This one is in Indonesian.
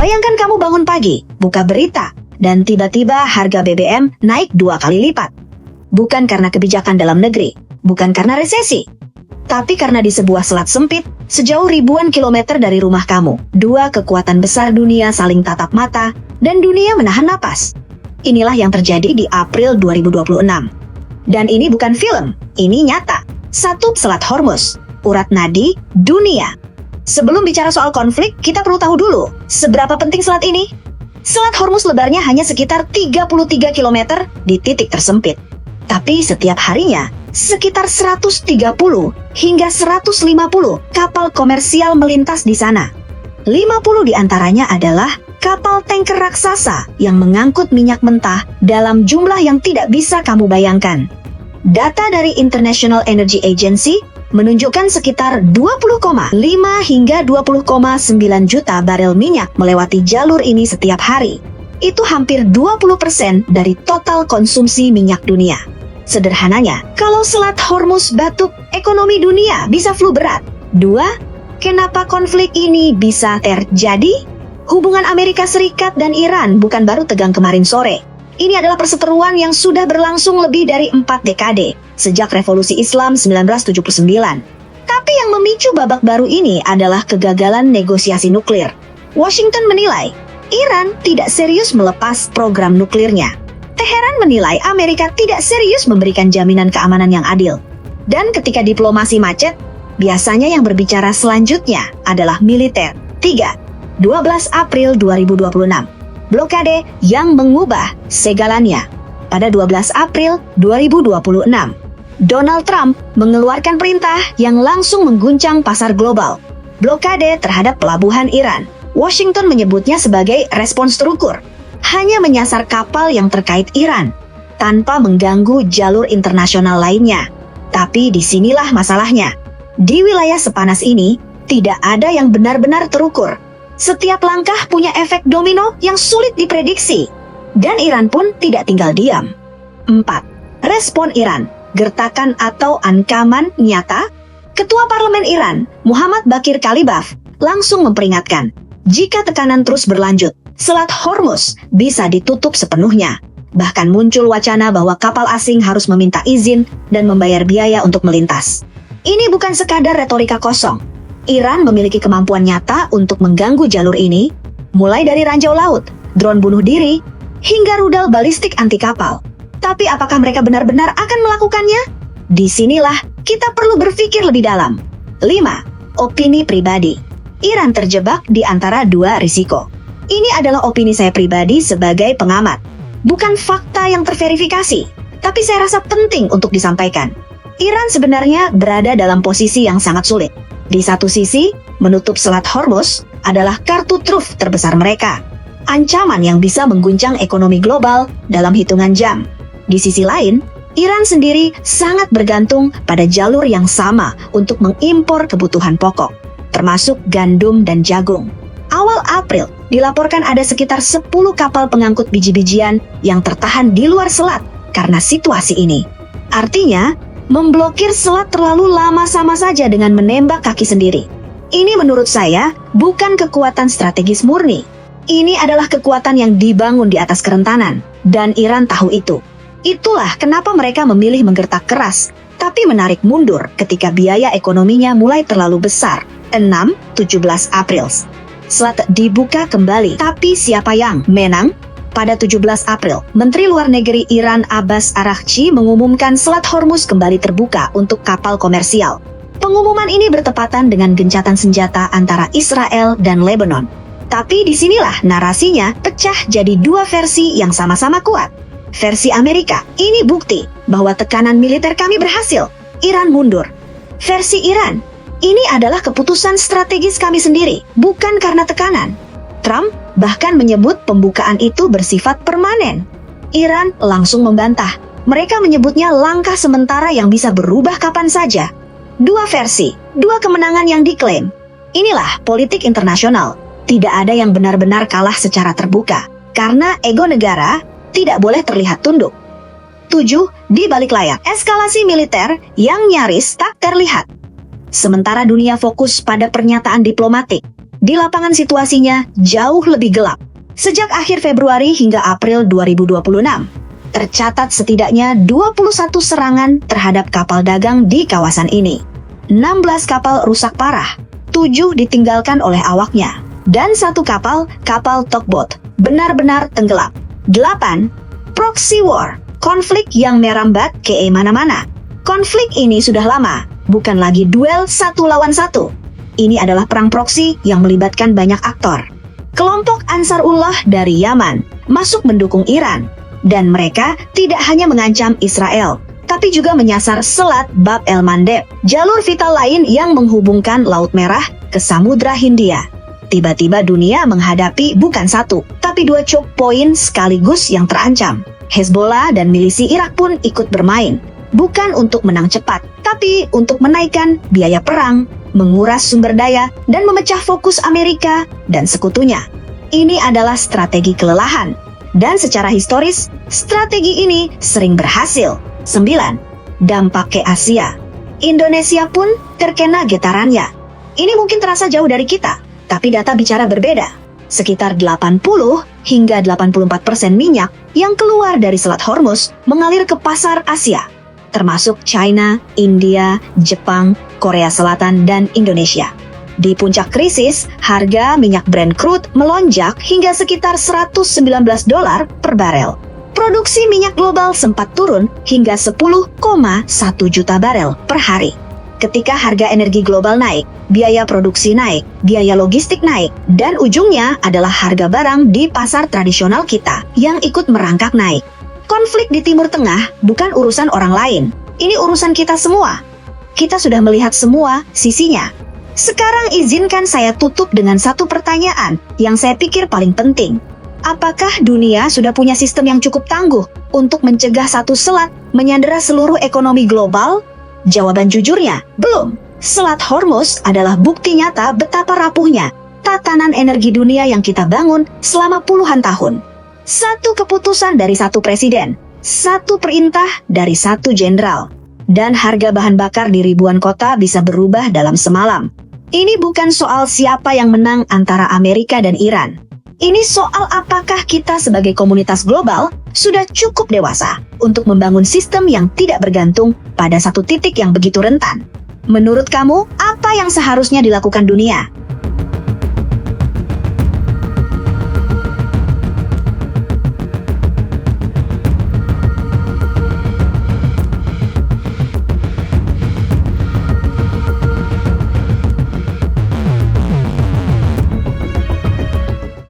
Bayangkan kamu bangun pagi, buka berita, dan tiba-tiba harga BBM naik 2 kali lipat. Bukan karena kebijakan dalam negeri, bukan karena resesi, tapi karena di sebuah selat sempit, sejauh ribuan kilometer dari rumah kamu, dua kekuatan besar dunia saling tatap mata, dan dunia menahan napas. Inilah yang terjadi di April 2026. Dan ini bukan film, ini nyata. Satu Selat Hormuz, urat nadi dunia. Sebelum bicara soal konflik, kita perlu tahu dulu, seberapa penting selat ini? Selat Hormuz lebarnya hanya sekitar 33 km di titik tersempit. Tapi setiap harinya, sekitar 130 hingga 150 kapal komersial melintas di sana. 50 diantaranya adalah kapal tanker raksasa yang mengangkut minyak mentah dalam jumlah yang tidak bisa kamu bayangkan. Data dari International Energy Agency menunjukkan sekitar 20,5 hingga 20,9 juta barel minyak melewati jalur ini setiap hari. Itu hampir 20% dari total konsumsi minyak dunia. Sederhananya, kalau Selat Hormuz batuk, ekonomi dunia bisa flu berat. 2. Kenapa konflik ini bisa terjadi? Hubungan Amerika Serikat dan Iran bukan baru tegang kemarin sore. Ini adalah perseteruan yang sudah berlangsung lebih dari 4 dekade, sejak Revolusi Islam 1979. Tapi yang memicu babak baru ini adalah kegagalan negosiasi nuklir. Washington menilai, Iran tidak serius melepas program nuklirnya. Teheran menilai Amerika tidak serius memberikan jaminan keamanan yang adil. Dan ketika diplomasi macet, biasanya yang berbicara selanjutnya adalah militer. 3. 12 April 2026. Blokade yang mengubah segalanya. Pada 12 April 2026, Donald Trump mengeluarkan perintah yang langsung mengguncang pasar global. Blokade terhadap pelabuhan Iran. Washington menyebutnya sebagai respons terukur. Hanya menyasar kapal yang terkait Iran, tanpa mengganggu jalur internasional lainnya. Tapi disinilah masalahnya. Di wilayah sepanas ini, tidak ada yang benar-benar terukur. Setiap langkah punya efek domino yang sulit diprediksi. Dan Iran pun tidak tinggal diam. 4. Respon Iran, gertakan atau ancaman nyata. Ketua Parlemen Iran, Muhammad Bakir Kalibaf, langsung memperingatkan, jika tekanan terus berlanjut, Selat Hormuz bisa ditutup sepenuhnya. Bahkan muncul wacana bahwa kapal asing harus meminta izin dan membayar biaya untuk melintas. Ini bukan sekadar retorika kosong. Iran memiliki kemampuan nyata untuk mengganggu jalur ini, mulai dari ranjau laut, drone bunuh diri, hingga rudal balistik anti kapal. Tapi apakah mereka benar-benar akan melakukannya? Disinilah kita perlu berpikir lebih dalam. 5. Opini pribadi. Iran terjebak di antara dua risiko. Ini adalah opini saya pribadi sebagai pengamat. Bukan fakta yang terverifikasi, tapi saya rasa penting untuk disampaikan. Iran sebenarnya berada dalam posisi yang sangat sulit. Di satu sisi, menutup Selat Hormuz adalah kartu truf terbesar mereka. Ancaman yang bisa mengguncang ekonomi global dalam hitungan jam. Di sisi lain, Iran sendiri sangat bergantung pada jalur yang sama untuk mengimpor kebutuhan pokok, termasuk gandum dan jagung. Awal April, dilaporkan ada sekitar 10 kapal pengangkut biji-bijian yang tertahan di luar selat karena situasi ini. Artinya, memblokir selat terlalu lama sama saja dengan menembak kaki sendiri. Ini menurut saya bukan kekuatan strategis murni. Ini adalah kekuatan yang dibangun di atas kerentanan, dan Iran tahu itu. Itulah kenapa mereka memilih menggertak keras, tapi menarik mundur ketika biaya ekonominya mulai terlalu besar. 6-17 April. Selat dibuka kembali, tapi siapa yang menang? Pada 17 April, Menteri Luar Negeri Iran Abbas Araghchi mengumumkan Selat Hormuz kembali terbuka untuk kapal komersial. Pengumuman ini bertepatan dengan gencatan senjata antara Israel dan Lebanon. Tapi disinilah narasinya pecah jadi dua versi yang sama-sama kuat. Versi Amerika, ini bukti bahwa tekanan militer kami berhasil. Iran mundur. Versi Iran, ini adalah keputusan strategis kami sendiri, bukan karena tekanan. Trump bahkan menyebut pembukaan itu bersifat permanen. Iran langsung membantah. Mereka menyebutnya langkah sementara yang bisa berubah kapan saja. Dua versi, dua kemenangan yang diklaim. Inilah politik internasional. Tidak ada yang benar-benar kalah secara terbuka, karena ego negara tidak boleh terlihat tunduk. 7. Di balik layar, eskalasi militer yang nyaris tak terlihat. Sementara dunia fokus pada pernyataan diplomatik, di lapangan situasinya jauh lebih gelap. Sejak akhir Februari hingga April 2026, tercatat setidaknya 21 serangan terhadap kapal dagang di kawasan ini. 16 kapal rusak parah, 7 ditinggalkan oleh awaknya, dan 1 kapal tugboat, benar-benar tenggelam. 8. Proxy war, konflik yang merambat ke mana-mana. Konflik ini sudah lama, bukan lagi duel satu lawan satu. Ini adalah perang proksi yang melibatkan banyak aktor. Kelompok Ansarullah dari Yaman masuk mendukung Iran, dan mereka tidak hanya mengancam Israel, tapi juga menyasar Selat Bab el-Mandeb, jalur vital lain yang menghubungkan Laut Merah ke Samudra Hindia. Tiba-tiba dunia menghadapi bukan 1, tapi 2 choke point sekaligus yang terancam. Hezbollah dan milisi Irak pun ikut bermain, bukan untuk menang cepat, tapi untuk menaikkan biaya perang, menguras sumber daya, dan memecah fokus Amerika dan sekutunya. Ini adalah strategi kelelahan, dan secara historis, strategi ini sering berhasil. 9. Dampak ke Asia. Indonesia pun terkena getarannya. Ini mungkin terasa jauh dari kita, tapi data bicara berbeda. Sekitar 80 hingga 84% minyak yang keluar dari Selat Hormuz mengalir ke pasar Asia, termasuk China, India, Jepang, Korea Selatan, dan Indonesia. Di puncak krisis, harga minyak Brent crude melonjak hingga sekitar $119 per barel. Produksi minyak global sempat turun hingga 10,1 juta barel per hari. Ketika harga energi global naik, biaya produksi naik, biaya logistik naik, dan ujungnya adalah harga barang di pasar tradisional kita yang ikut merangkak naik. Konflik di Timur Tengah bukan urusan orang lain, ini urusan kita semua. Kita sudah melihat semua sisinya. Sekarang izinkan saya tutup dengan satu pertanyaan yang saya pikir paling penting. Apakah dunia sudah punya sistem yang cukup tangguh untuk mencegah satu selat menyandera seluruh ekonomi global? Jawaban jujurnya, belum. Selat Hormuz adalah bukti nyata betapa rapuhnya tatanan energi dunia yang kita bangun selama puluhan tahun. Satu keputusan dari satu presiden, satu perintah dari satu jenderal, dan harga bahan bakar di ribuan kota bisa berubah dalam semalam. Ini bukan soal siapa yang menang antara Amerika dan Iran. Ini soal apakah kita sebagai komunitas global sudah cukup dewasa untuk membangun sistem yang tidak bergantung pada satu titik yang begitu rentan. Menurut kamu, apa yang seharusnya dilakukan dunia?